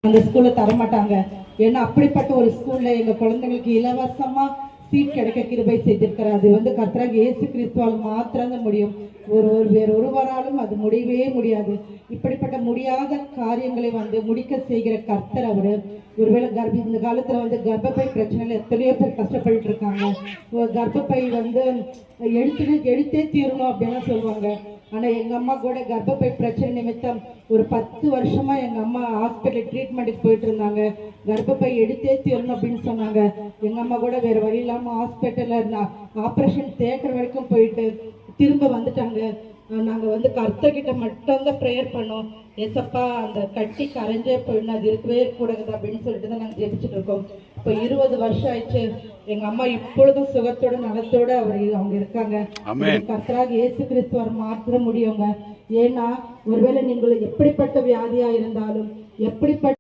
அந்த ஸ்கூல்ல தரமாட்டாங்க. ஏன்னா அப்படிப்பட்ட ஒரு ஸ்கூல்ல எங்க குழந்தைங்களுக்கு இலவசமா சீட் கிடைக்க கிருபை செய்திருக்கிறார். அது கர்த்தராகிய இயேசு கிறிஸ்துவால் மாத்திரம் முடியும். வேற ஒருவராலும் அது முடியவே முடியாது. இப்படிப்பட்ட முடியாத காரியங்களை முடிக்க செய்கிற கர்த்தர் அவரு. ஒருவேளை இந்த காலத்துல கர்ப்பப்பை பிரச்சனையில எத்தனையோ பேர் கஷ்டப்பட்டு இருக்காங்க. கர்ப்பப்பை எடுத்தே தீரணும் அப்படின்னு சொல்லுவாங்க. ஆனா எங்க அம்மா கூட கர்ப்பப்பை பிரச்சனை நிமித்தம் ஒரு 10 வருஷமா எங்க அம்மா ஹாஸ்பிட்டல் ட்ரீட்மெண்ட்டுக்கு போயிட்டு இருந்தாங்க. கர்ப்பப்பை எடுத்தே தீரணும் அப்படின்னு சொன்னாங்க. எங்க அம்மா கூட வேற வழி இல்லாம ஹாஸ்பிட்டல்ல ஆப்ரேஷன் தேட்டர் வரைக்கும் போயிட்டு திரும்ப வந்துட்டாங்க. நாங்க கர்த்தர்கிட்ட மட்டும்தான் ப்ரேயர் பண்ணோம். ஏசப்பா அந்த கட்டி கரைஞ்சே போயிடணும், அது இருக்கவே கூடாது அப்படின்னு சொல்லிட்டு தான் நாங்கள் ஜெபிச்சுட்டு இருக்கோம். இப்போ 20 வருஷம் ஆயிடுச்சு. எங்க அம்மா இப்பொழுதும் சுகத்தோட நலத்தோட அவங்க இருக்காங்க. கர்த்தராக இயேசு கிறிஸ்துவர் மாற்ற முடியுங்க. ஏன்னா ஒருவேளை நீங்கள் எப்படிப்பட்ட வியாதியா இருந்தாலும் எப்படிப்பட்ட